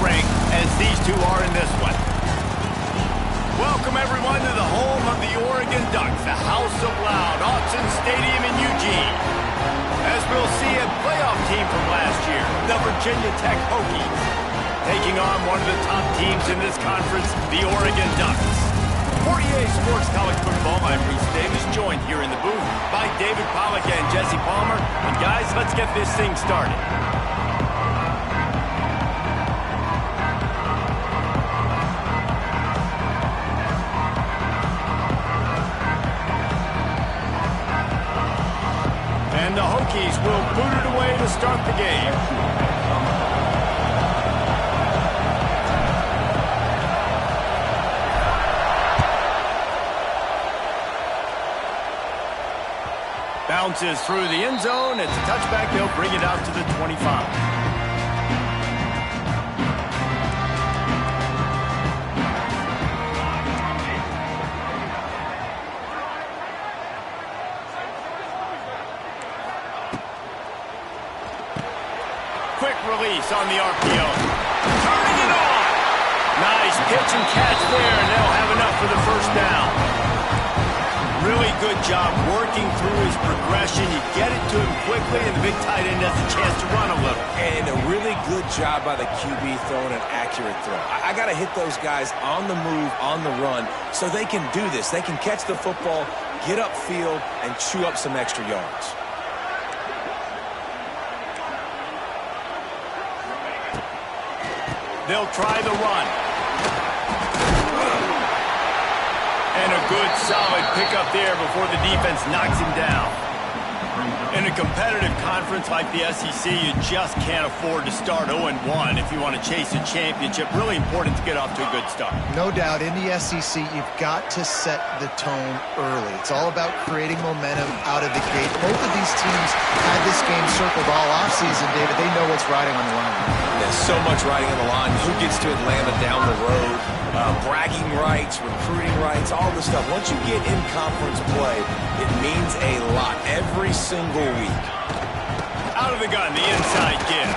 ranked as these two are in this one. Welcome, everyone, to the home of the Oregon Ducks, the House of Loud, Autzen Stadium in Eugene. As we'll see, a playoff team from last year, the Virginia Tech Hokies, taking on one of the top teams in this conference, the Oregon Ducks. 48 Sports College Football, I'm Reese Davis, joined here in the booth by David Pollack and Jesse Palmer. And guys, let's get this thing started. And the Hokies will boot it away to start the game. Bounces through the end zone. It's a touchback. They'll bring it out to the 25. Quick release on the RPO. Turning it on. Nice pitch and catch there, and they'll have enough for the first down. Really good job working through his progression. You get it to him quickly, and the big tight end has a chance to run a little. And a really good job by the QB throwing an accurate throw. I got to hit those guys on the move, on the run, so they can do this. They can catch the football, get upfield, and chew up some extra yards. They'll try the run. And a good, solid pickup there before the defense knocks him down. In a competitive conference like the SEC, you just can't afford to start 0-1 if you want to chase a championship. Really important to get off to a good start. No doubt, in the SEC, you've got to set the tone early. It's all about creating momentum out of the gate. Both of these teams had this game circled all offseason, David. They know what's riding on the line. There's so much riding on the line. Who gets to Atlanta down the road? Bragging rights, recruiting rights, all this stuff. Once you get in conference play, it means a lot every single week. Out of the gun, the inside give.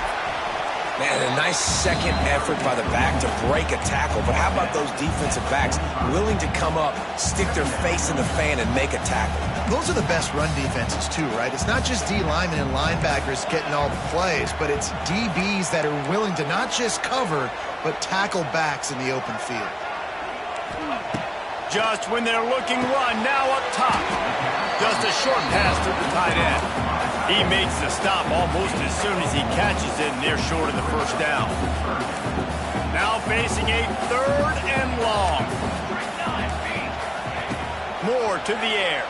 Man, a nice second effort by the back to break a tackle. But how about those defensive backs willing to come up, stick their face in the fan, and make a tackle? Those are the best run defenses, too, right? It's not just D linemen and linebackers getting all the plays, but it's DBs that are willing to not just cover, but tackle backs in the open field. Just when they're looking run, now up top. Just a short pass to the tight end. He makes the stop almost as soon as he catches it, and they're short of the first down. Now facing a 3rd and long. Moore to the air.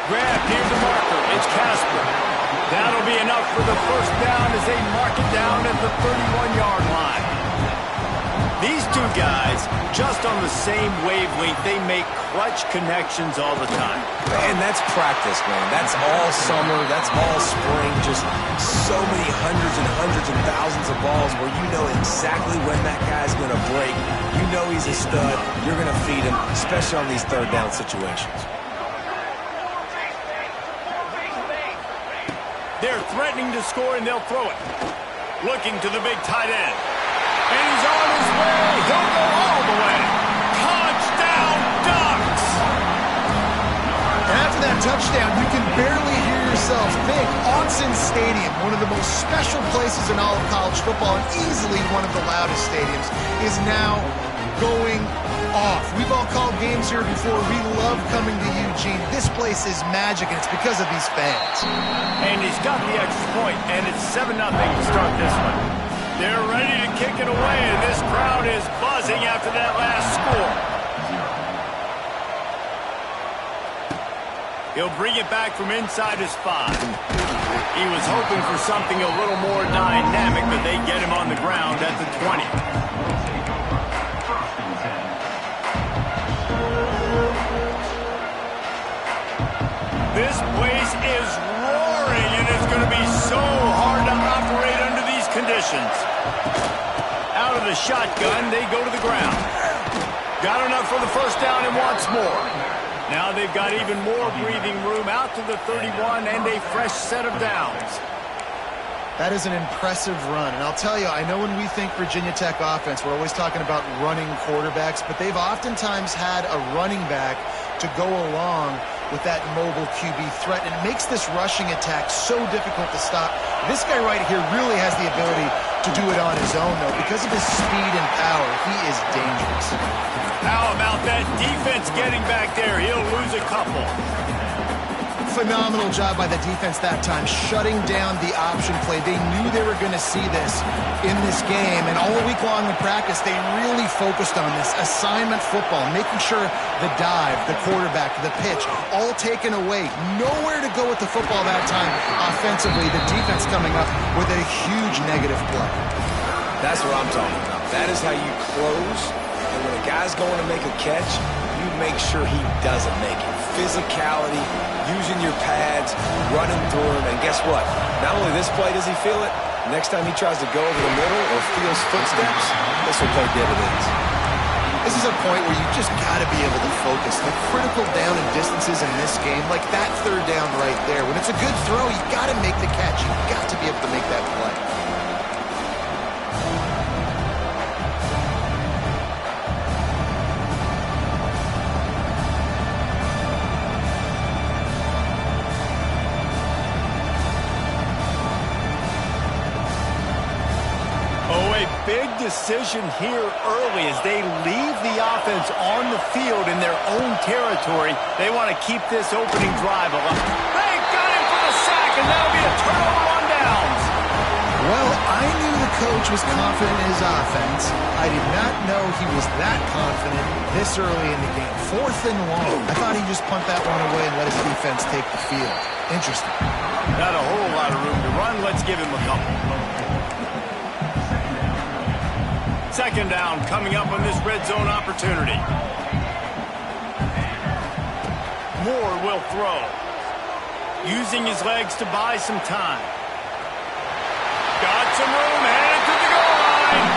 Grab near the marker. It's Casper. That'll be enough for the first down as they mark it down at the 31-yard line. These two guys, just on the same wavelength, they make clutch connections all the time. And that's practice, man. That's all summer. That's all spring. Just so many hundreds and thousands of balls where you know exactly when that guy's going to break. You know he's a stud. You're going to feed him, especially on these 3rd down situations. They're threatening to score, and they'll throw it. Looking to the big tight end. And he's on his way. He'll go all the way. Touchdown, Ducks! And after that touchdown, you can barely hear yourself think. Autzen Stadium, one of the most special places in all of college football, and easily one of the loudest stadiums, is now going off. We've all called games here before. We love coming to Eugene. This place is magic, and it's because of these fans. And he's got the extra point, and it's 7-0 to start this one. They're ready to kick it away, and this crowd is buzzing after that last score. He'll bring it back from inside his 5. He was hoping for something a little more dynamic, but they get him on the ground at the 20. This place is roaring, and it's going to be so hard to operate under these conditions. Out of the shotgun, they go to the ground. Got enough for the first down and wants more. Now they've got even more breathing room out to the 31 and a fresh set of downs. That is an impressive run. And I'll tell you, I know when we think Virginia Tech offense, we're always talking about running quarterbacks, but they've oftentimes had a running back to go along with that mobile QB threat. And it makes this rushing attack so difficult to stop. This guy right here really has the ability to do it on his own, though. Because of his speed and power, he is dangerous. How about that defense getting back there? He'll lose a couple. Phenomenal job by the defense that time, shutting down the option play. They knew they were going to see this in this game, and all week long in practice, they really focused on this assignment football, making sure the dive, the quarterback, the pitch, all taken away. Nowhere to go with the football that time offensively. The defense coming up with a huge negative play. That's what I'm talking about. That is how you close, and when a guy's going to make a catch, you make sure he doesn't make it. Physicality, using your pads, running through him, and guess what? Not only this play does he feel it, next time he tries to go over the middle or feels footsteps, this will pay dividends. This is a point where you just got to be able to focus. The critical down and distances in this game, like that third down right there, when it's a good throw, you got to make the catch. You got to be able to make that play. Big decision here early as they leave the offense on the field in their own territory. They want to keep this opening drive alive. They got him for the sack, and that'll be a turnover on downs. Well, I knew the coach was confident in his offense. I did not know he was that confident this early in the game. 4th and long. I thought he'd just punt that one away and let his defense take the field. Interesting. Not a whole lot of room to run. Let's give him a couple. Second down coming up on this red zone opportunity. Moore will throw. Using his legs to buy some time. Got some room, headed to the goal line.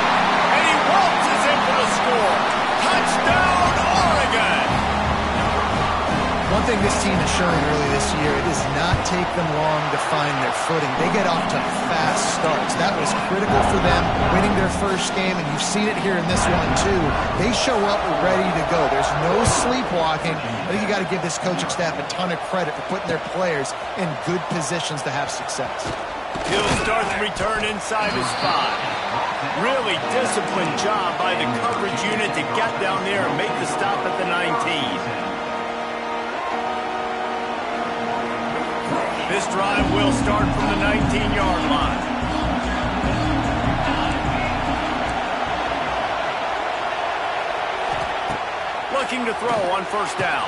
And he waltzes in for the score. Touchdown, Oregon! One thing this team has shown early this year, it does not take them long to find their footing. They get off to fast starts. That was critical for them, winning their first game, and you've seen it here in this one too. They show up ready to go. There's no sleepwalking. I think you got to give this coaching staff a ton of credit for putting their players in good positions to have success. He'll start the return inside his spot. Really disciplined job by the coverage unit to get down there and make the stop at the 19. This drive will start from the 19-yard line. Looking to throw on first down.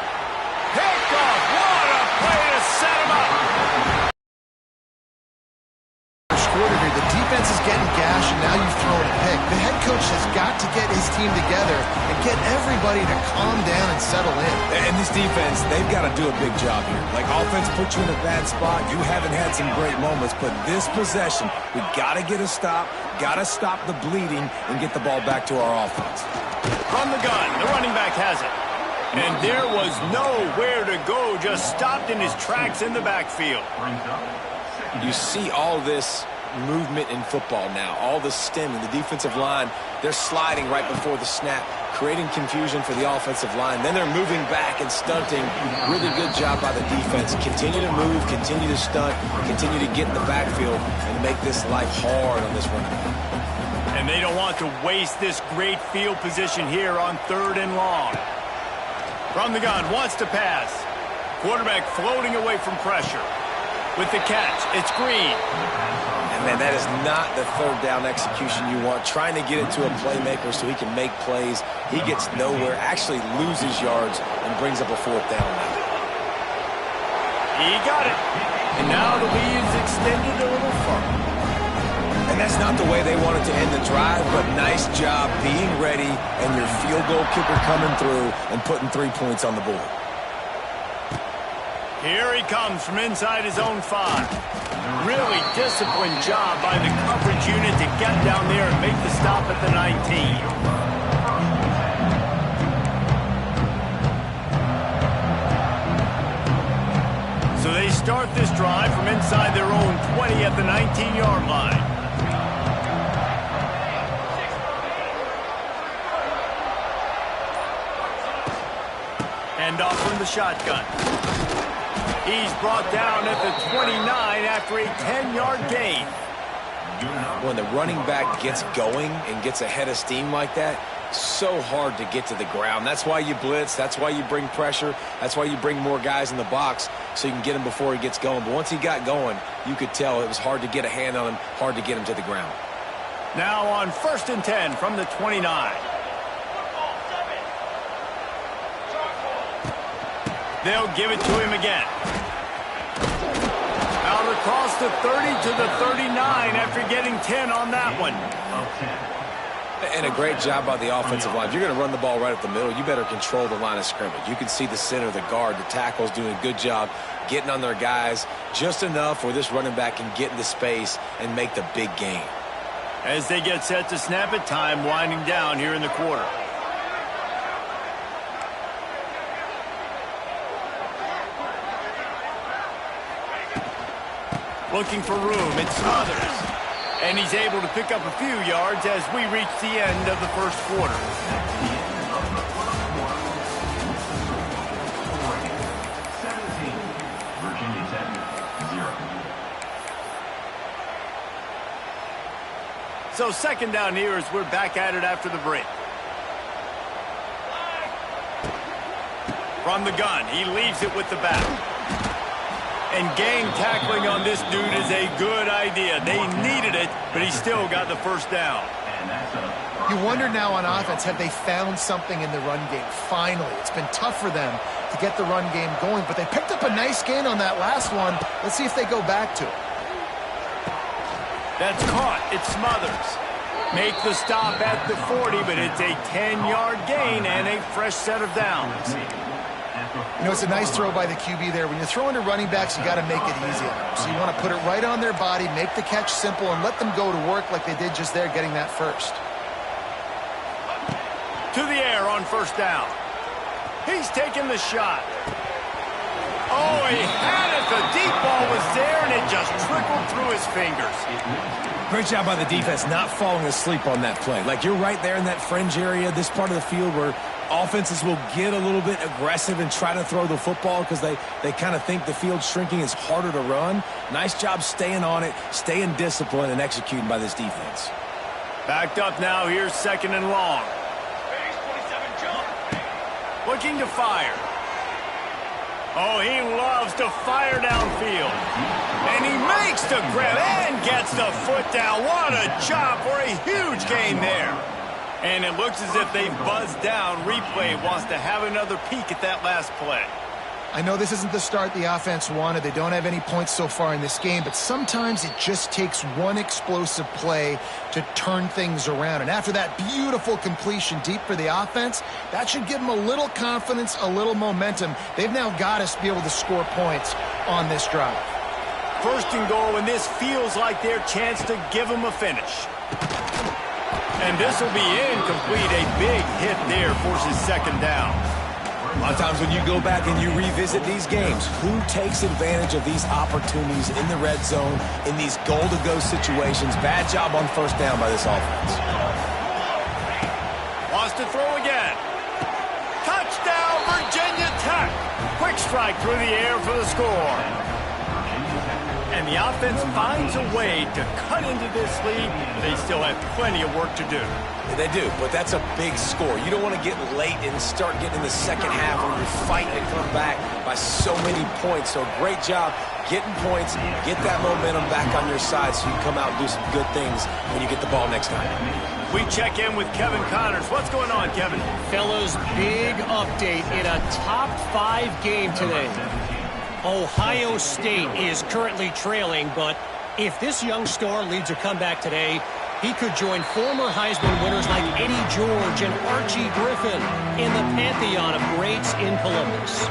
Picked off. What a play to set him up. Quarter here, the defense is getting gashed, and now you've thrown a pick. The head coach has got to get his team together and get everybody to calm down and settle in. And this defense, they've got to do a big job here. Like, offense put you in a bad spot. You haven't had some great moments, but this possession, we got to get a stop, got to stop the bleeding, and get the ball back to our offense. From the gun, the running back has it. And there was nowhere to go, just stopped in his tracks in the backfield. You see all this movement in football now, all the stemming, the defensive line, they're sliding right before the snap, creating confusion for the offensive line. Then they're moving back and stunting. Really good job by the defense. Continue to move, continue to stunt, continue to get in the backfield and make this life hard on this running back. And they don't want to waste this great field position here on 3rd and long. From the gun, wants to pass. Quarterback floating away from pressure. With the catch, it's Green. And, man, that is not the third down execution you want. Trying to get it to a playmaker so he can make plays. He gets nowhere, actually loses yards, and brings up a 4th down now. He got it. And now the lead's extended a little further. And that's not the way they wanted to end the drive, but nice job being ready and your field goal kicker coming through and putting 3 points on the board. Here he comes from inside his own 5. Really disciplined job by the coverage unit to get down there and make the stop at the 19. So they start this drive from inside their own 20 at the 19-yard line. Hand off from the shotgun. He's brought down at the 29 after a 10-yard gain. When the running back gets going and gets ahead of steam like that, so hard to get to the ground. That's why you blitz. That's why you bring pressure. That's why you bring more guys in the box so you can get him before he gets going. But once he got going, you could tell it was hard to get a hand on him, hard to get him to the ground. Now on 1st and 10 from the 29. They'll give it to him again. Out across the 30 to the 39 after getting 10 on that one. And a great job by the offensive line. If you're going to run the ball right up the middle, you better control the line of scrimmage. You can see the center, the guard, the tackles doing a good job getting on their guys just enough where this running back can get into space and make the big gain. As they get set to snap it, time winding down here in the quarter. Looking for room, it's Smothers. And he's able to pick up a few yards as we reach the end of the first quarter. So 2nd down here as we're back at it after the break. From the gun, he leaves it with the back. And gang tackling on this dude is a good idea. They needed it, but he still got the first down. You wonder now on offense, have they found something in the run game? Finally, it's been tough for them to get the run game going, but they picked up a nice gain on that last one. Let's see if they go back to it. That's caught. It's Smothers. Make the stop at the 40, but it's a 10-yard gain and a fresh set of downs. You know, it's a nice throw by the QB there. When you're throwing to running backs, you got to make it easy on them. So you want to put it right on their body, make the catch simple, and let them go to work like they did just there, getting that first. To the air on 1st down. He's taking the shot. Oh, he had it. The deep ball was there, and it just trickled through his fingers. Great job by the defense not falling asleep on that play. Like, you're right there in that fringe area, this part of the field where offenses will get a little bit aggressive and try to throw the football because they kind of think the field's shrinking. It's harder to run. Nice job staying on it, staying disciplined, and executing by this defense. Backed up now. Here's 2nd and long. Looking to fire. Oh, he loves to fire downfield. And he makes the grab and gets the foot down. What a job for a huge gain there. And it looks as if they've buzzed down. Replay wants to have another peek at that last play. I know this isn't the start the offense wanted. They don't have any points so far in this game, but sometimes it just takes one explosive play to turn things around. And after that beautiful completion deep for the offense, that should give them a little confidence, a little momentum. They've now got us to be able to score points on this drive. 1st and goal, and this feels like their chance to give them a finish. And this will be incomplete. A big hit there forces 2nd down. A lot of times when you go back and you revisit these games, who takes advantage of these opportunities in the red zone, in these goal-to-go situations? Bad job on 1st down by this offense. Wants to throw again. Touchdown, Virginia Tech. Quick strike through the air for the score. And the offense finds a way to cut into this lead. They still have plenty of work to do. They do, but that's a big score. You don't want to get late and start getting in the second half when you're fighting to come back by so many points. So great job getting points, get that momentum back on your side so you can come out and do some good things when you get the ball next time. We check in with Kevin Connors. What's going on, Kevin? Fellas, big update in a top 5 game today. Ohio State is currently trailing, but if this young star leads a comeback today, he could join former Heisman winners like Eddie George and Archie Griffin in the pantheon of greats in Columbus.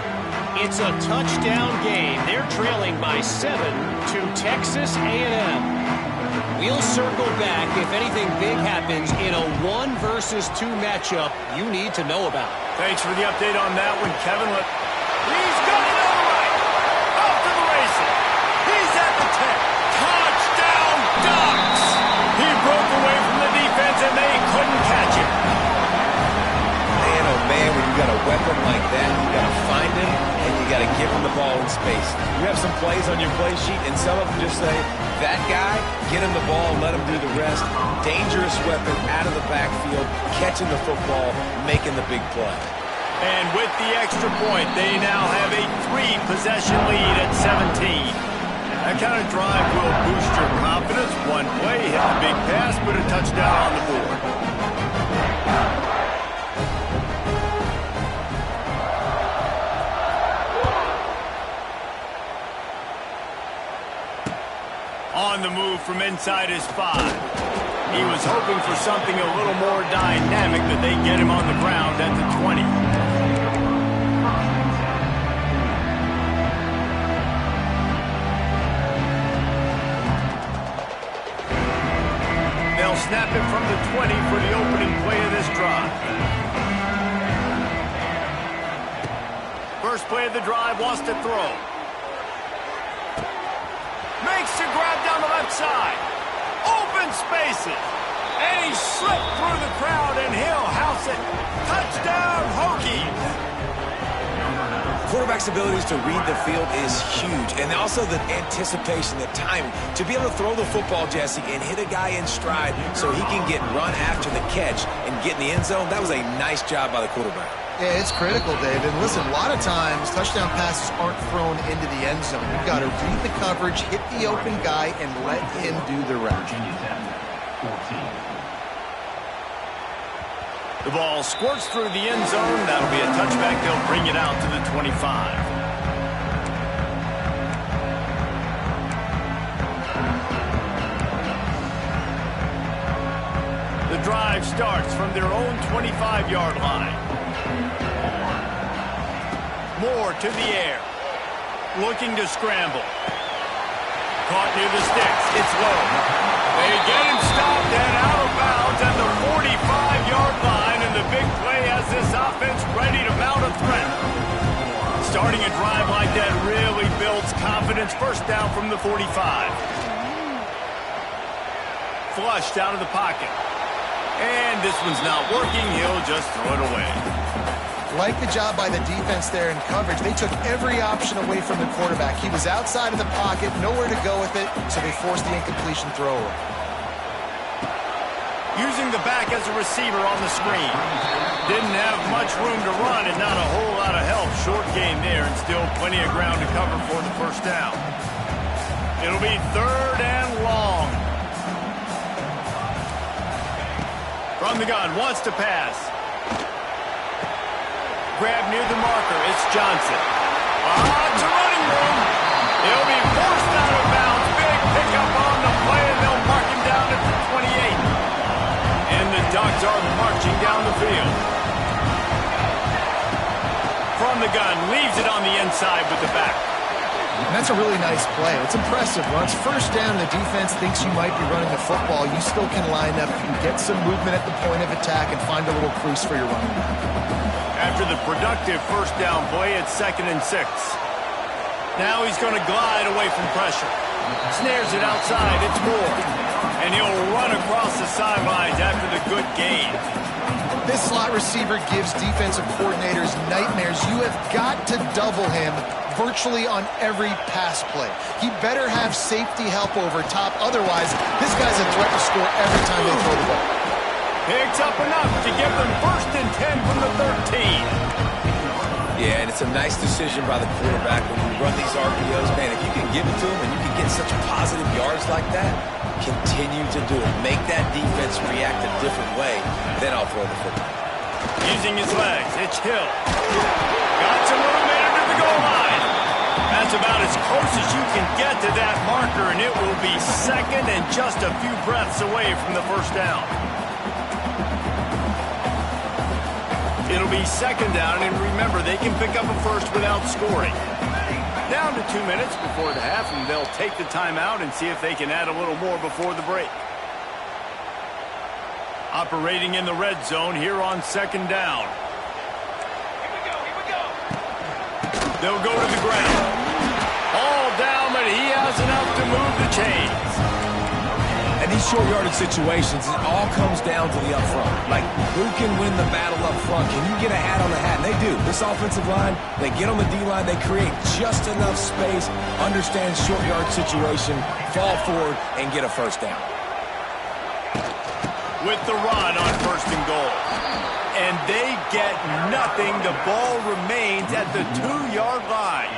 It's a touchdown game. They're trailing by 7 to Texas A&M. We'll circle back if anything big happens in a 1 versus 2 matchup you need to know about. Thanks for the update on that one, Kevin. He's got it all right. Off to the races. couldn't catch him. Man, oh man, when you got a weapon like that, you got to find him and you got to give him the ball in space. You have some plays on your play sheet, and some of them just say, that guy, get him the ball, let him do the rest. Dangerous weapon out of the backfield, catching the football, making the big play. And with the extra point, they now have a 3-possession lead at 17. That kind of drive will boost your confidence. One play, hit the big pass, put a touchdown on the board. On the move from inside his 5. He was hoping for something a little more dynamic, but they get him on the ground at the 20. They'll snap it from the 20 for the opening play of this drive. First play of the drive, wants to throw. Makes the grab down the left side. Open spaces. And he slipped through the crowd, and he'll house it. Touchdown, Hokies. Quarterback's abilities to read the field is huge, and also the anticipation, the timing. To be able to throw the football, Jesse, and hit a guy in stride so he can get run after the catch and get in the end zone, that was a nice job by the quarterback. Yeah, it's critical, Dave. And listen, a lot of times touchdown passes aren't thrown into the end zone. You've got to read the coverage, hit the open guy, and let him do the rest. The ball squirts through the end zone. That'll be a touchback. They'll bring it out to the 25. The drive starts from their own 25-yard line. Moore to the air. Looking to scramble. Caught near the sticks. It's low. They get him stopped and out of bounds at the 45-yard line, and the big play has this offense ready to mount a threat. Starting a drive like that really builds confidence. First down from the 45. Flushed out of the pocket. And this one's not working. He'll just throw it away. Like the job by the defense there in coverage. They took every option away from the quarterback. He was outside of the pocket, nowhere to go with it, so they forced the incompletion throw away. Using the back as a receiver on the screen. Didn't have much room to run and not a whole lot of help. Short game there and still plenty of ground to cover for the first down. It'll be 3rd and long. From the gun, wants to pass. Grab near the marker. It's Johnson. It's a running room. He'll be forced out of bounds. Big pickup on the play, and they'll mark him down at the 28. And the Ducks are marching down the field. From the gun, leaves it on the inside with the back. And that's a really nice play. It's impressive. Once first down, the defense thinks you might be running the football. You still can line up. You can get some movement at the point of attack and find a little crease for your running back. After the productive first down play, it's 2nd and 6. Now he's going to glide away from pressure. Snares it outside. It's Moore. And he'll run across the sidelines after the good gain. This slot receiver gives defensive coordinators nightmares. You have got to double him virtually on every pass play. He better have safety help over top. Otherwise, this guy's a threat to score every time they throw the ball. Picks up enough to give them 1st and 10 from the 13. Yeah, and it's a nice decision by the quarterback when you run these RPOs. Man, if you can give it to him and you can get such positive yards like that, continue to do it. Make that defense react a different way, then I'll throw the football. Using his legs, it's Hill. Got some room into the goal line. That's about as close as you can get to that marker, and it will be 2nd and just a few breaths away from the first down. It'll be 2nd down, and remember, they can pick up a first without scoring. Down to 2 minutes before the half, and they'll take the timeout and see if they can add a little more before the break. Operating in the red zone here on 2nd down. Here we go. They'll go to the ground. All down, but he has enough to move the chains. And these short yardage situations, it all comes down to the up front. Like, who can win the battle up front? Can you get a hat on the hat? And they do. This offensive line, they get on the D-line, they create just enough space, understand short yard situation, fall forward, and get a first down. With the run on 1st and goal. And they get nothing. The ball remains at the 2-yard line.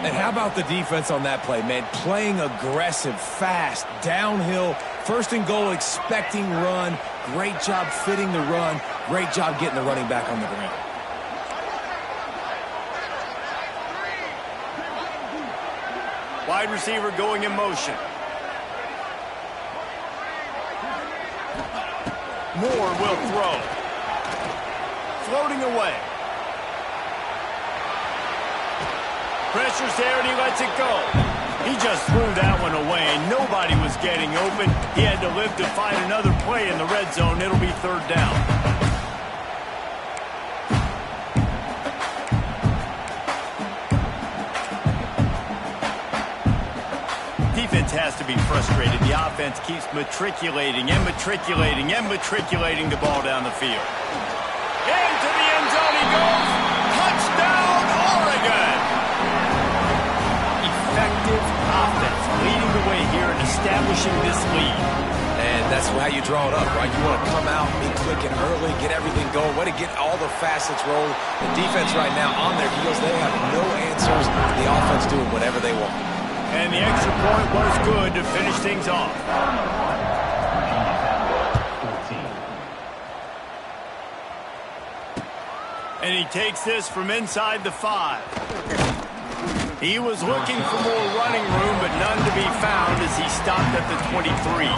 And how about the defense on that play, man? Playing aggressive, fast, downhill, 1st and goal, expecting run. Great job fitting the run. Great job getting the running back on the ground. Wide receiver going in motion. Moore will throw. Floating away. Pressure's there and he lets it go. He just threw that one away. Nobody was getting open. He had to live to find another play in the red zone. It'll be 3rd down. Defense has to be frustrated. The offense keeps matriculating and matriculating and matriculating the ball down the field. Into the end zone he goes. Touchdown, Oregon! Effective offense leading the way here and establishing this lead. And that's how you draw it up, right? You want to come out, be clicking early, get everything going, way to get all the facets rolling. The defense right now on their heels, they have no answers. The offense doing whatever they want. And the extra point was good to finish things off. And he takes this from inside the 5. He was looking for more running room, but none to be found as he stopped at the 23.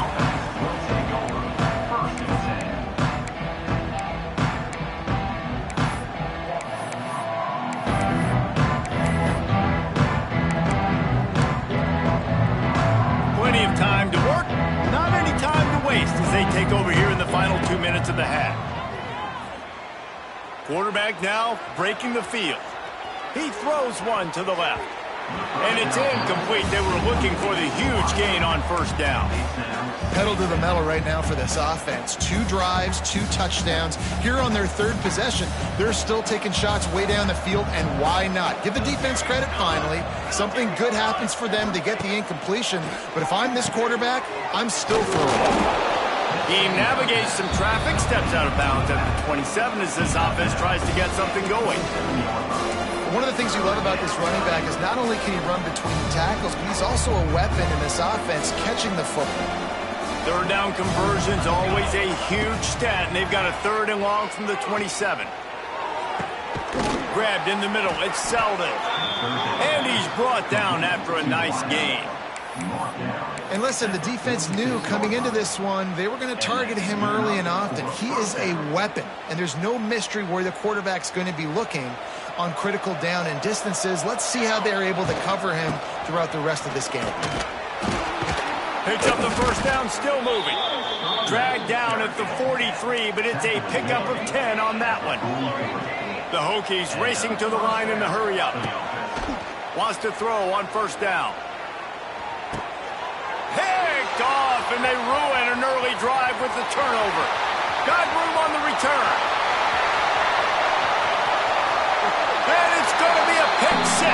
Plenty of time to work, not any time to waste as they take over here in the final 2 minutes of the half. Quarterback now breaking the field. He throws one to the left. And it's incomplete. They were looking for the huge gain on 1st down. Pedal to the metal right now for this offense. 2 drives, 2 touchdowns. Here on their 3rd possession, they're still taking shots way down the field, and why not? Give the defense credit finally. Something good happens for them to get the incompletion, but if I'm this quarterback, I'm still throwing. He navigates some traffic, steps out of bounds at the 27 as this offense tries to get something going. One of the things you love about this running back is not only can he run between the tackles, but he's also a weapon in this offense catching the football. 3rd down conversion's always a huge stat, and they've got a 3rd and long from the 27. Grabbed in the middle, it's Selden. And he's brought down after a nice gain. And listen, the defense knew coming into this one, they were going to target him early and often. He is a weapon, and there's no mystery where the quarterback's going to be looking on critical down and distances. Let's see how they're able to cover him throughout the rest of this game. Picks up the 1st down, still moving. Dragged down at the 43, but it's a pickup of 10 on that one. The Hokies racing to the line in the hurry-up. Wants to throw on 1st down. Picked off, and they ruin an early drive with the turnover. Got room on the return. And it's going to be a pick 6.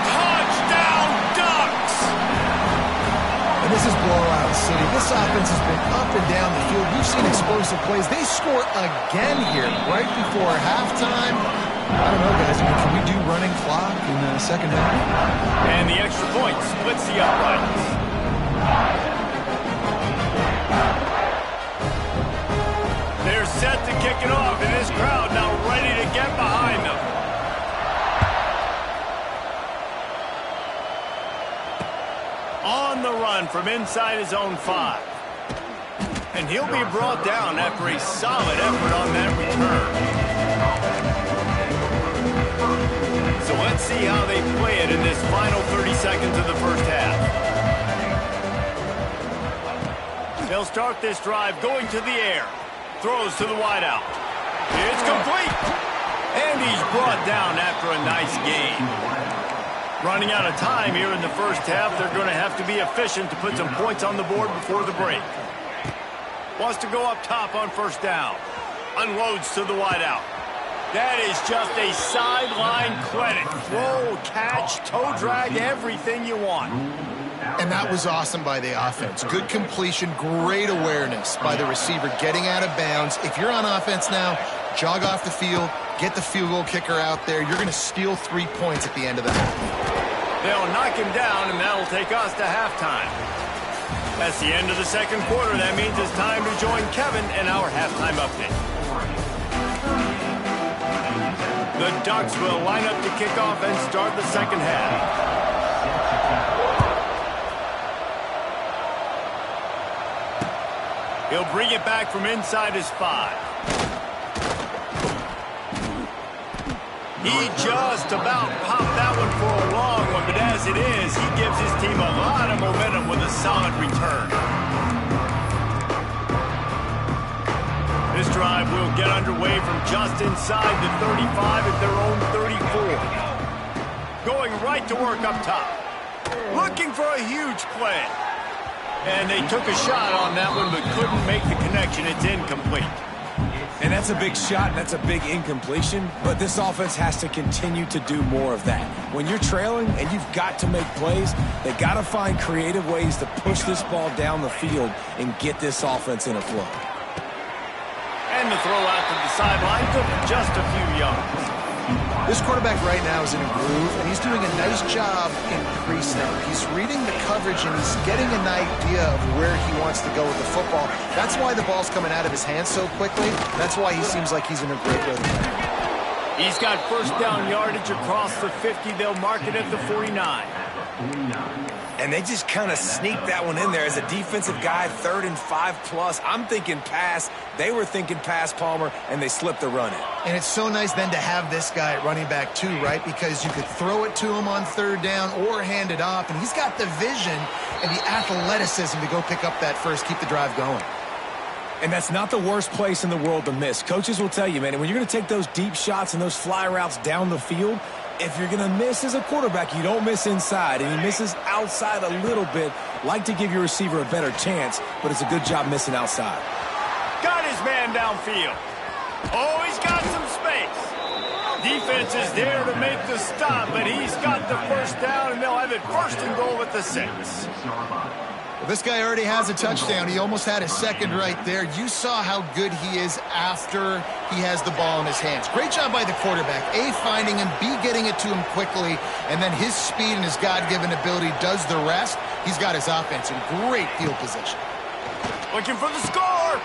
Touchdown, Ducks! And this is blowout city. This offense has been up and down the field. We've seen explosive plays. They score again here right before halftime. I don't know, guys. I mean, can we do running clock in the 2nd half? And the extra point splits the uprights. They're set to kick it off, and this crowd now ready to get behind them. On the run from inside his own 5. And he'll be brought down after a solid effort on that return. So let's see how they play it in this final 30 seconds of the 1st half. They'll start this drive going to the air. Throws to the wideout. It's complete. And he's brought down after a nice gain. Running out of time here in the first half. They're going to have to be efficient to put some points on the board before the break. Wants to go up top on first down. Unloads to the wideout. That is just a sideline credit. Throw, catch, toe drag, everything you want. And that was awesome by the offense. Good completion, great awareness by the receiver getting out of bounds. If you're on offense now, jog off the field, get the field goal kicker out there. You're going to steal 3 points at the end of the half. They'll knock him down, and that'll take us to halftime. That's the end of the second quarter. That means it's time to join Kevin in our halftime update. The Ducks will line up to kick off and start the second half. He'll bring it back from inside his 5. He just about popped that one for a long one, but as it is, he gives his team a lot of momentum with a solid return. This drive will get underway from just inside the 35 at their own 34. Going right to work up top. Looking for a huge play. And they took a shot on that one, but couldn't make the connection. It's incomplete. And that's a big shot, and that's a big incompletion, but this offense has to continue to do more of that. When you're trailing and you've got to make plays, they got to find creative ways to push this ball down the field and get this offense in a flow. And the throw out to the sideline took just a few yards. This quarterback right now is in a groove, and he's doing a nice job in pre-snap. He's reading the coverage, and he's getting an idea of where he wants to go with the football. That's why the ball's coming out of his hands so quickly. That's why he seems like he's in a great rhythm. He's got first down yardage across the 50. They'll mark it at the 49. And they just kind of sneaked that one in there as a defensive guy, 3rd and 5+. I'm thinking pass. They were thinking pass, Palmer, and they slipped the run in. And it's so nice then to have this guy at running back too, right? Because you could throw it to him on 3rd down or hand it off, and he's got the vision and the athleticism to go pick up that first, keep the drive going. And that's not the worst place in the world to miss. Coaches will tell you, man, when you're going to take those deep shots and those fly routes down the field, if you're going to miss as a quarterback, you don't miss inside, and he misses outside a little bit. Like to give your receiver a better chance, but it's a good job missing outside. Got his man downfield. Oh, he's got some space. Defense is there to make the stop, but he's got the first down, and they'll have it 1st and goal at the 6. Well, this guy already has a touchdown. He almost had a second right there. You saw how good he is after he has the ball in his hands. Great job by the quarterback. A, finding him, B, getting it to him quickly, and then his speed and his God-given ability does the rest. He's got his offense in great field position. Looking for the score.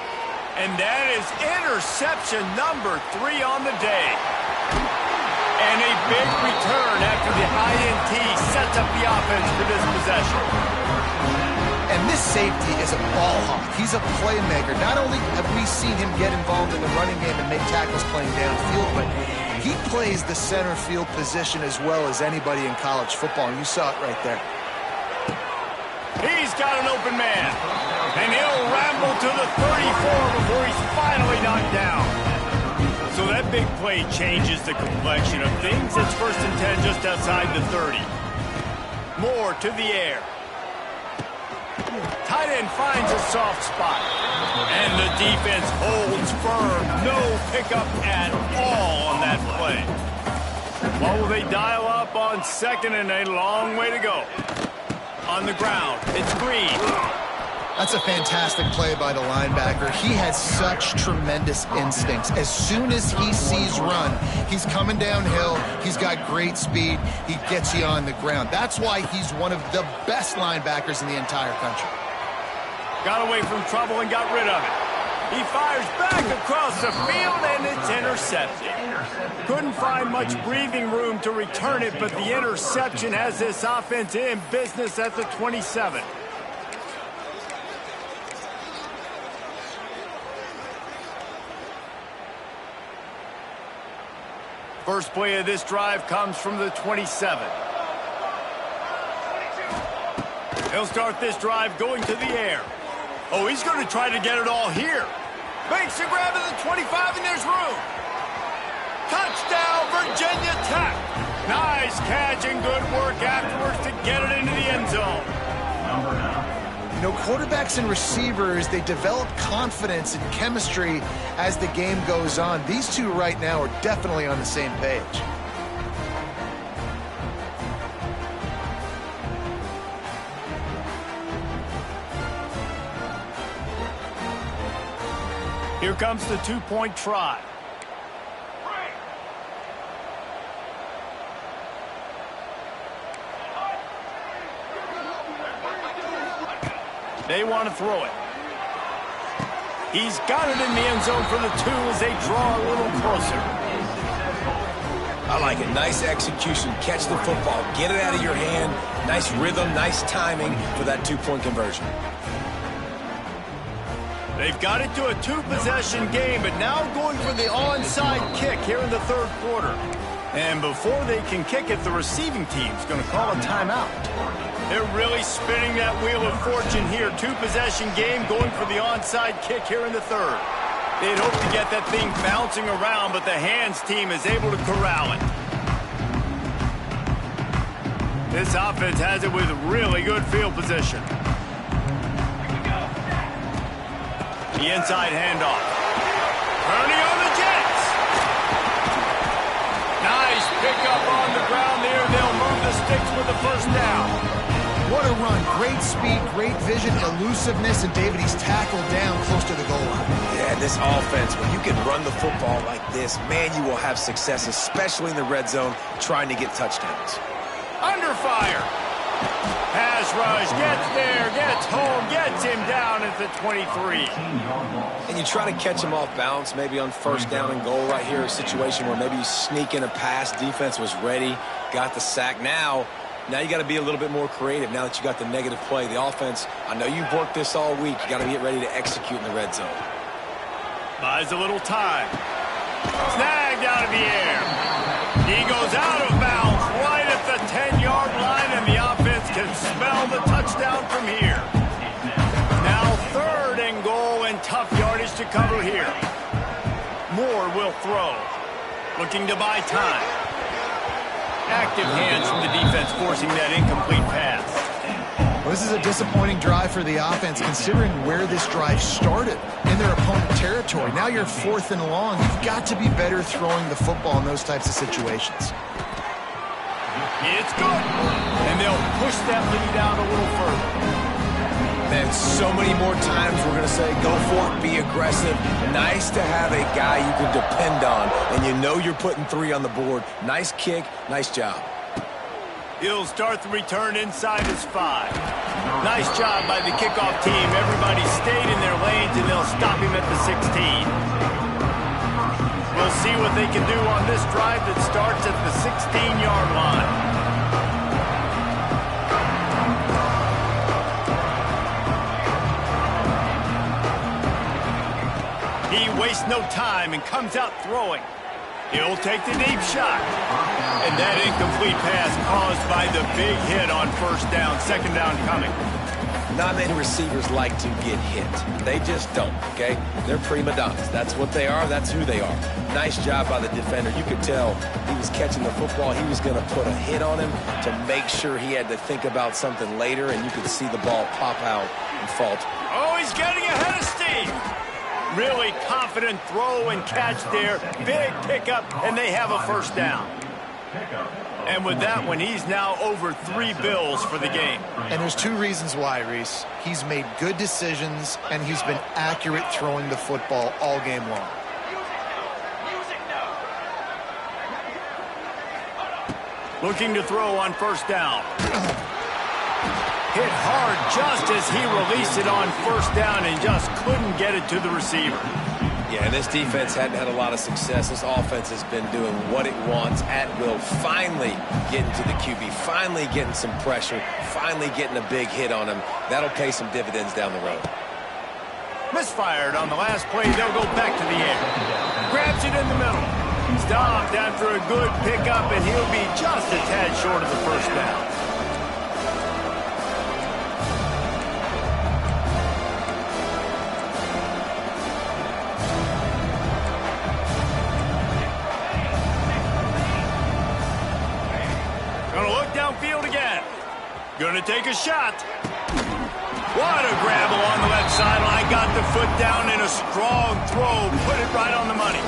And that is interception number 3 on the day. And a big return after the INT sets up the offense for this possession. And this safety is a ball hawk. He's a playmaker. Not only have we seen him get involved in the running game and make tackles playing downfield, but he plays the center field position as well as anybody in college football. And you saw it right there. He's got an open man. And he'll ramble to the 34 before he's finally knocked down. So that big play changes the complexion of things. It's 1st and 10 just outside the 30. Moore to the air. Tight end finds a soft spot. And the defense holds firm. No pickup at all on that play. What will they dial up on 2nd and a long way to go? On the ground, it's Green. That's a fantastic play by the linebacker. He has such tremendous instincts. As soon as he sees run, he's coming downhill. He's got great speed. He gets you on the ground. That's why he's one of the best linebackers in the entire country. Got away from trouble and got rid of it. He fires back across the field, and it's intercepted. Couldn't find much breathing room to return it, but the interception has this offense in business at the 27. First play of this drive comes from the 27. He'll start this drive going to the air. Oh, he's going to try to get it all here. Makes a grab at the 25, and there's room. Touchdown, Virginia Tech. Nice catch and good work afterwards to get it into the end zone. You know, quarterbacks and receivers, they develop confidence and chemistry as the game goes on. These two right now are definitely on the same page. Here comes the two-point try. They want to throw it. He's got it in the end zone for the 2 as they draw a little closer. I like it. Nice execution. Catch the football. Get it out of your hand. Nice rhythm, nice timing for that two-point conversion. They've got it to a 2-possession game, but now going for the onside kick here in the third quarter. And before they can kick it, the receiving team's going to call a timeout. They're really spinning that wheel of fortune here. 2-possession game going for the onside kick here in the third. They'd hope to get that thing bouncing around, but the hands team is able to corral it. This offense has it with really good field position. The inside handoff. Turning on the Jets. Nice pickup on the ground there. They'll move the sticks with the first down. What a run. Great speed, great vision, elusiveness, and David, he's tackled down close to the goal line. Yeah, this offense, when you can run the football like this, man, you will have success, especially in the red zone, trying to get touchdowns. Under fire. Pass rush, gets there, gets home, gets him down at the 23. And you try to catch him off balance, maybe on first down and goal right here, a situation where maybe you sneak in a pass, defense was ready, got the sack. Now you got to be a little bit more creative now that you got the negative play. The offense, I know you've worked this all week. You got to get ready to execute in the red zone. Buys a little time. Snagged out of the air. He goes out of bounds right at the 10-yard line, and the offense can smell the touchdown from here. Now 3rd and goal, and tough yardage to cover here. Moore will throw. Looking to buy time. Active hands from the defense forcing that incomplete pass. Well, this is a disappointing drive for the offense considering where this drive started in their opponent territory. Now you're 4th and long. You've got to be better throwing the football in those types of situations. It's good. And they'll push that lead out a little further. Man, so many more times we're going to say, go for it, be aggressive. Nice to have a guy you can depend on, and you know you're putting 3 on the board. Nice kick, nice job. He'll start the return inside his 5. Nice job by the kickoff team. Everybody stayed in their lanes, and they'll stop him at the 16. We'll see what they can do on this drive that starts at the 16-yard line. He wastes no time and comes out throwing. He'll take the deep shot. And that incomplete pass caused by the big hit on first down, 2nd down coming. Not many receivers like to get hit. They just don't, okay? They're prima donnas. That's what they are. That's who they are. Nice job by the defender. You could tell he was catching the football. He was going to put a hit on him to make sure he had to think about something later, and you could see the ball pop out and falter. Oh, he's getting ahead of steam. Really confident throw and catch there. Big pickup, and they have a first down. And with that one, he's now over 3 bills for the game. And there's 2 reasons why, Reese. He's made good decisions, and he's been accurate throwing the football all game long. Looking to throw on first down. Hit hard just as he released it on first down and just couldn't get it to the receiver. Yeah, this defense hadn't had a lot of success. This offense has been doing what it wants at will. Finally getting to the QB, finally getting some pressure, finally getting a big hit on him. That'll pay some dividends down the road. Misfired on the last play. They'll go back to the air. Grabs it in the middle. Stopped after a good pickup, and he'll be just a tad short of the first down. Gonna take a shot. What a grab along the left sideline. Got the foot down in a strong throw. Put it right on the money.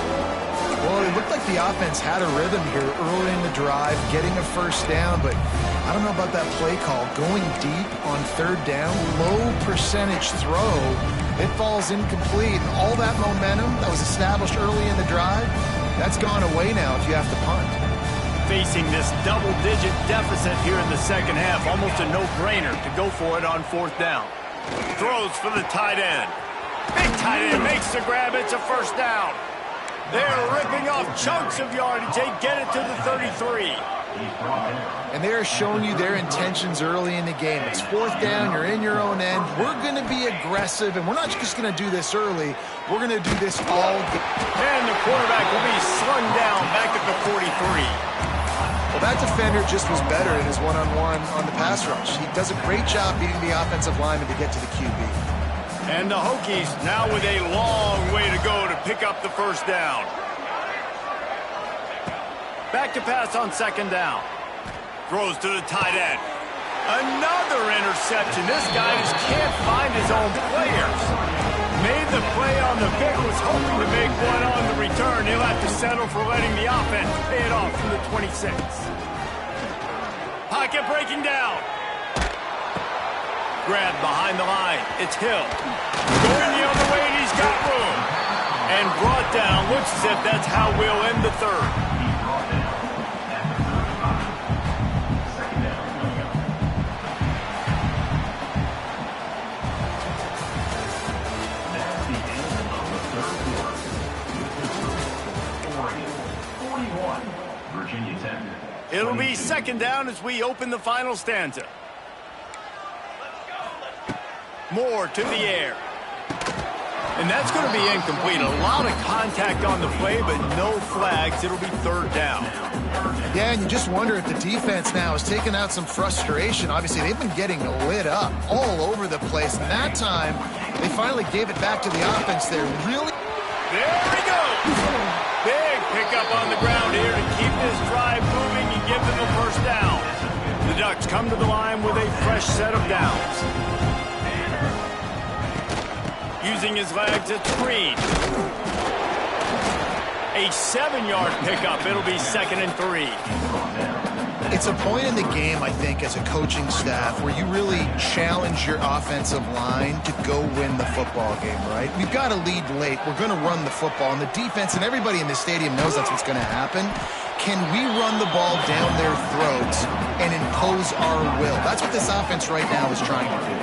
Well, it looked like the offense had a rhythm here early in the drive, getting a first down, but I don't know about that play call. Going deep on third down, low percentage throw, it falls incomplete. And all that momentum that was established early in the drive, that's gone away now if you have to punt. Facing this double-digit deficit here in the second half, almost a no-brainer to go for it on fourth down. Throws for the tight end. Big tight end makes the grab. It's a first down. They're ripping off chunks of yardage. They get it to the 33. And they're showing you their intentions early in the game. It's fourth down. You're in your own end. We're going to be aggressive, and we're not just going to do this early. We're going to do this all game. And the quarterback will be slung down back at the 43. Well, that defender just was better in his one-on-one on the pass rush. He does a great job beating the offensive lineman to get to the QB. And the Hokies now with a long way to go to pick up the first down. Back to pass on second down. Throws to the tight end. Another interception. This guy just can't find his own players. Made the play on the pick, was hoping to make one on the return. He'll have to settle for letting the offense pay it off from the 26. Pocket breaking down. Grab behind the line. It's Hill. Going the other way, and he's got room. And brought down. Looks as if that's how we'll end the third. It'll be second down as we open the final stanza. Moore to the air. And that's going to be incomplete. A lot of contact on the play, but no flags. It'll be third down. Yeah, and you just wonder if the defense now is taking out some frustration. Obviously, they've been getting lit up all over the place. And that time, they finally gave it back to the offense there. Really? There he goes. Big pickup on the ground here to keep this drive moving and give them a first down. The Ducks come to the line with a fresh set of downs. Using his legs at screen. A 7-yard pickup. It'll be 2nd and 3. It's a point in the game, I think, as a coaching staff where you really challenge your offensive line to go win the football game, right? We've got to lead late. We're going to run the football. And the defense and everybody in the stadium knows that's what's going to happen. Can we run the ball down their throats and impose our will? That's what this offense right now is trying to do.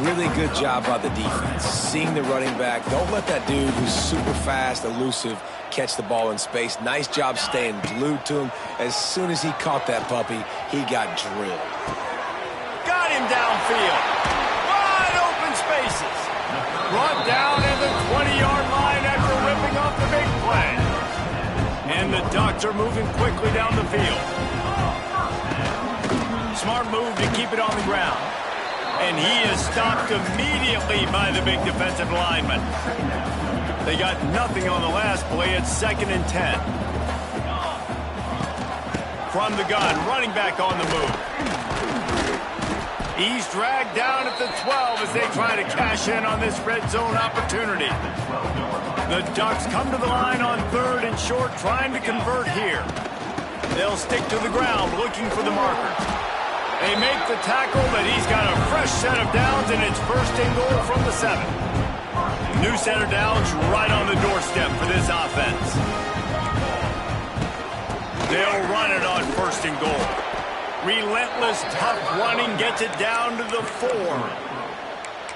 Really good job by the defense. Seeing the running back. Don't let that dude who's super fast, elusive, catch the ball in space. Nice job staying glued to him. As soon as he caught that puppy, he got drilled. Got him downfield. Wide open spaces. Brought down at the 20-yard line after ripping off the big play. And the Ducks are moving quickly down the field. Smart move to keep it on the ground. And he is stopped immediately by the big defensive lineman. They got nothing on the last play. It's 2nd and 10. From the gun, running back on the move. He's dragged down at the 12 as they try to cash in on this red zone opportunity. The Ducks come to the line on 3rd and short, trying to convert here. They'll stick to the ground, looking for the marker. They make the tackle, but he's got a fresh set of downs, and it's 1st and goal from the 7. New set of downs right on the doorstep for this offense. They'll run it on 1st and goal. Relentless, tough running gets it down to the 4.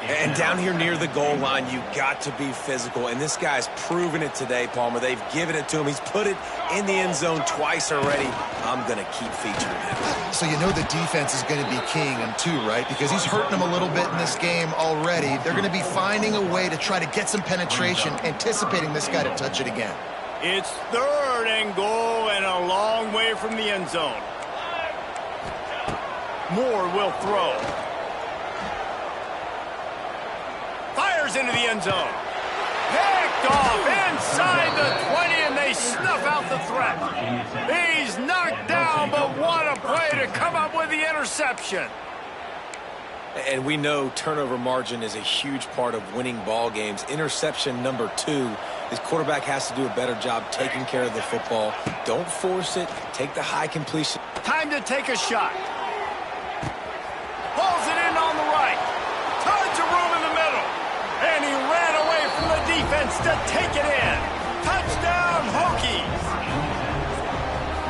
And down here near the goal line, you got to be physical. And this guy's proven it today, Palmer. They've given it to him. He's put it in the end zone twice already. I'm going to keep featuring him. So you know the defense is going to be keying him too, right? Because he's hurting them a little bit in this game already. They're going to be finding a way to try to get some penetration, anticipating this guy to touch it again. It's 3rd and goal and a long way from the end zone. Moore will throw. Fires into the end zone. Picked off inside the 20, and they snuff out the threat. He's knocked down, but what a play to come up with the interception. And we know turnover margin is a huge part of winning ball games. Interception number 2, his quarterback has to do a better job taking care of the football. Don't force it. Take the high completion. Time to take a shot. Pulls it in on the right. Tons of room in the middle. And he ran away from the defense to take it in. Touchdown, Hokies.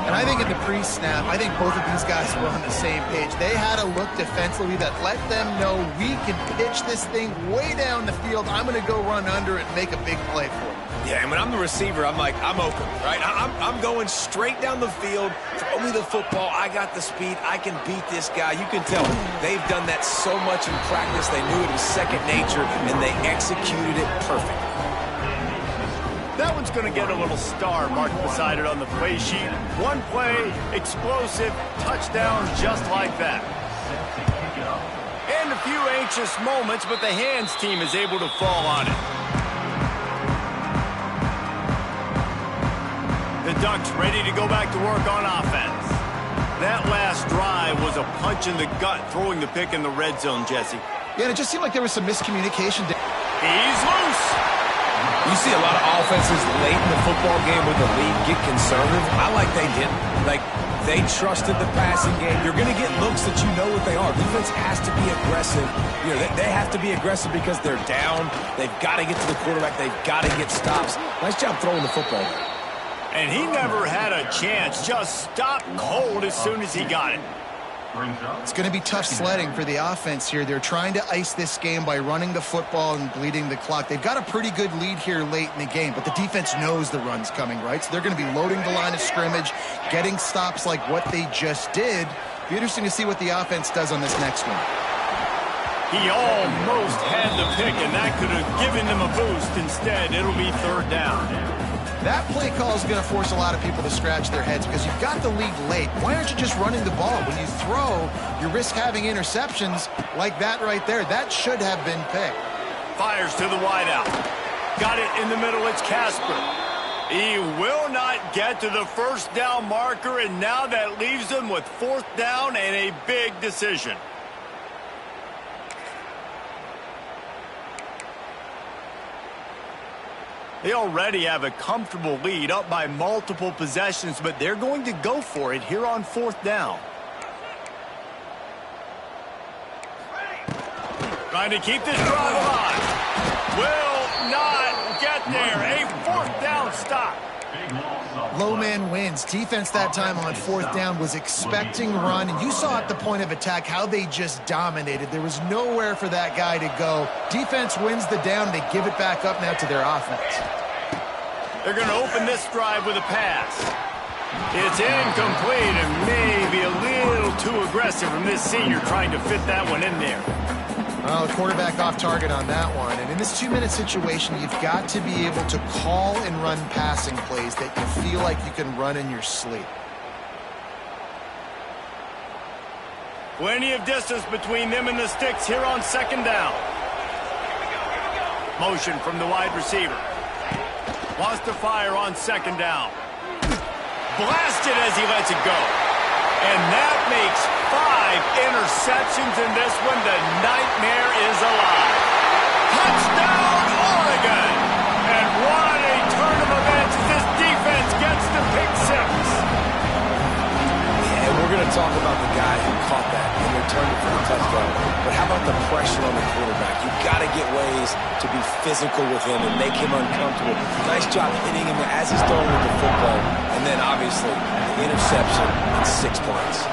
And I think in the pre-snap, I think both of these guys were on the same page. They had a look defensively that let them know we can pitch this thing way down the field. I'm going to go run under it and make a big play for it. Yeah, and when I'm the receiver, I'm like, I'm open, right? I'm going straight down the field. Throw me the football. I got the speed. I can beat this guy. You can tell they've done that so much in practice. They knew it was second nature, and they executed it perfectly. That one's going to get a little star marked beside it on the play sheet. One play, explosive, touchdown just like that. And a few anxious moments, but the hands team is able to fall on it. The Ducks ready to go back to work on offense. That last drive was a punch in the gut, throwing the pick in the red zone, Jesse. Yeah, and it just seemed like there was some miscommunication. He's loose. You see a lot of offenses late in the football game with the lead get conservative. I like they didn't. Like, they trusted the passing game. You're going to get looks that you know what they are. Defense has to be aggressive. You know, they have to be aggressive because they're down. They've got to get to the quarterback. They've got to get stops. Nice job throwing the football. And he never had a chance. Just stopped cold as soon as he got it. It's going to be tough sledding for the offense here. They're trying to ice this game by running the football and bleeding the clock. They've got a pretty good lead here late in the game, but the defense knows the run's coming, right? So they're going to be loading the line of scrimmage, getting stops like what they just did. Be interesting to see what the offense does on this next one. He almost had the pick, and that could have given them a boost. Instead, it'll be third down. That play call is going to force a lot of people to scratch their heads because you've got the lead late. Why aren't you just running the ball? When you throw, you risk having interceptions like that right there. That should have been picked. Fires to the wideout. Got it in the middle. It's Casper. He will not get to the first down marker, and now that leaves them with fourth down and a big decision. They already have a comfortable lead, up by multiple possessions, but they're going to go for it here on fourth down. Trying to keep this drive alive. Will not get there. A fourth down stop. Low man wins. Defense that time on fourth down was expecting run, and you saw at the point of attack how they just dominated. There was nowhere for that guy to go. Defense wins the down. They give it back up now to their offense. They're going to open this drive with a pass. It's incomplete and maybe a little too aggressive from this senior trying to fit that one in there. Well, the quarterback off target on that one. And in this 2-minute situation, you've got to be able to call and run passing plays that you feel like you can run in your sleep. Plenty of distance between them and the sticks here on second down. Motion from the wide receiver. Wants to fire on second down. Blasted as he lets it go. And that makes 5 interceptions in this one. The nightmare is alive. Touchdown, Oregon! And what a turn of events as this defense gets to pick 6. And we're going to talk about the guy who caught that and returned it for the touchdown. But how about the pressure on the quarterback? You've got to get ways to be physical with him and make him uncomfortable. Nice job hitting him as he's throwing with the football. And then, obviously, the interception and 6 points.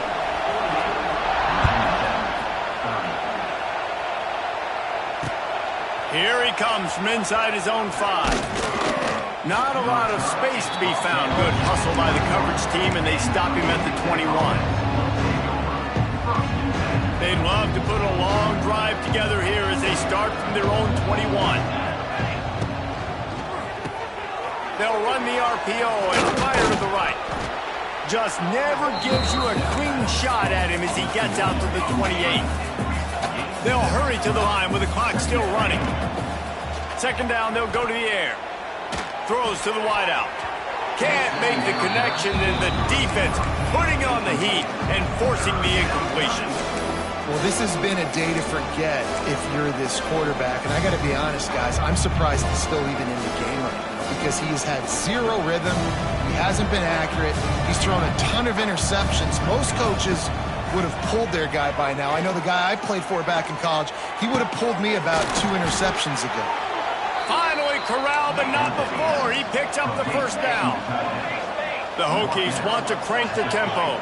Here he comes from inside his own 5. Not a lot of space to be found. Good hustle by the coverage team, and they stop him at the 21. They'd love to put a long drive together here as they start from their own 21. They'll run the RPO and fire to the right. Just never gives you a clean shot at him as he gets out to the 28. They'll hurry to the line with the clock still running. Second down, they'll go to the air. Throws to the wideout. Can't make the connection, and the defense putting on the heat and forcing the incompletion. Well, this has been a day to forget if you're this quarterback. And I got to be honest, guys, I'm surprised he's still even in the game right now because he has had zero rhythm. He hasn't been accurate. He's thrown a ton of interceptions. Most coaches would have pulled their guy by now. I know the guy I played for back in college, he would have pulled me about 2 interceptions ago. Finally corralled, but not before. He picks up the first down. The Hokies want to crank the tempo.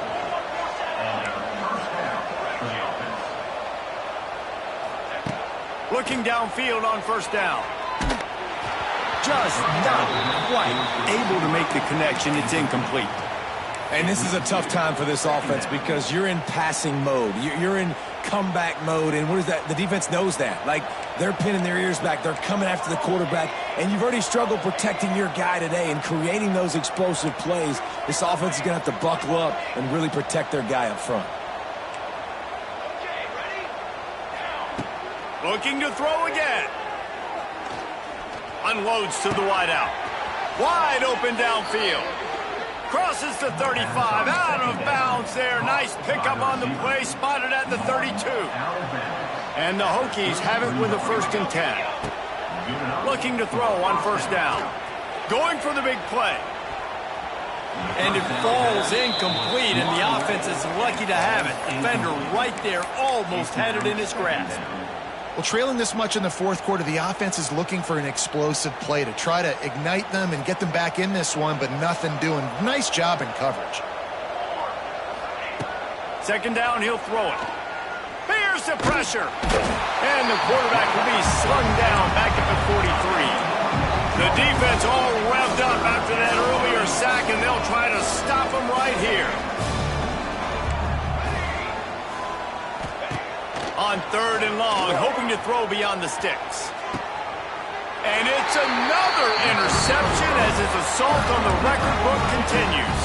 Looking downfield on first down. Just not quite able to make the connection. It's incomplete. And this is a tough time for this offense because you're in passing mode. You're in comeback mode, and what is that? The defense knows that. Like, they're pinning their ears back. They're coming after the quarterback, and you've already struggled protecting your guy today and creating those explosive plays. This offense is going to have to buckle up and really protect their guy up front. Looking to throw again. Unloads to the wideout. Wide open downfield. Crosses the 35, out of bounds there. Nice pickup on the play, spotted at the 32. And the Hokies have it with a 1st and 10. Looking to throw on first down. Going for the big play. And it falls incomplete, and the offense is lucky to have it. Defender right there almost had it in his grasp. Well, trailing this much in the 4th quarter, the offense is looking for an explosive play to try to ignite them and get them back in this one, but nothing doing. Nice job in coverage. Second down, he'll throw it. Bears the pressure. And the quarterback will be slung down back at the 43. The defense all revved up after that earlier sack, and they'll try to stop him right here. On 3rd and long, hoping to throw beyond the sticks. And it's another interception as his assault on the record book continues.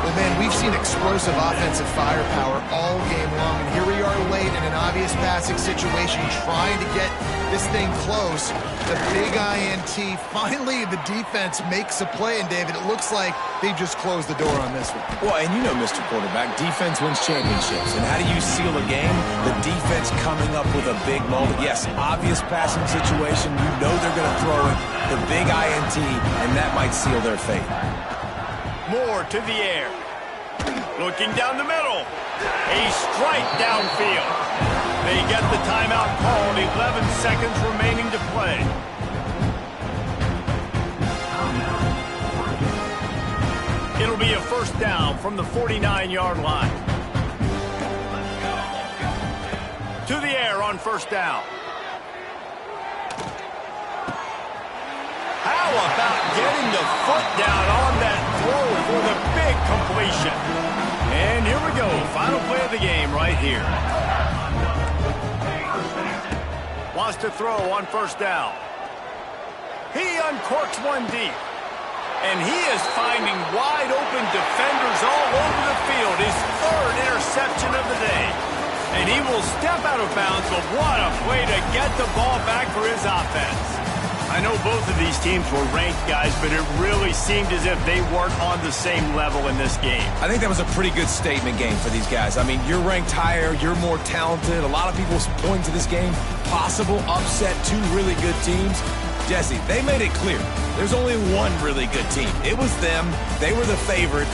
Well, man, we've seen explosive offensive firepower all game long, and here we are late in an obvious passing situation trying to get this thing close. The big INT, finally the defense makes a play, and David, it looks like they just closed the door on this one. Well, and you know, Mr. Quarterback, defense wins championships. And how do you seal a game? The defense coming up with a big moment. Yes, obvious passing situation. You know they're going to throw it. The big INT, and that might seal their fate. More to the air. Looking down the middle. A strike downfield. They get the timeout called. 11 seconds remaining to play. It'll be a first down from the 49-yard line. To the air on first down. How about getting the foot down on that throw for the big completion? And here we go. Final play of the game right here. Wants to throw on first down. He uncorks one deep. And he is finding wide open defenders all over the field. His 3rd interception of the day. And he will step out of bounds, but what a play to get the ball back for his offense. I know both of these teams were ranked, guys, but it really seemed as if they weren't on the same level in this game. I think that was a pretty good statement game for these guys. I mean, you're ranked higher, you're more talented. A lot of people point to this game. Possible upset, 2 really good teams. Jesse, they made it clear. There's only one really good team. It was them. They were the favorite.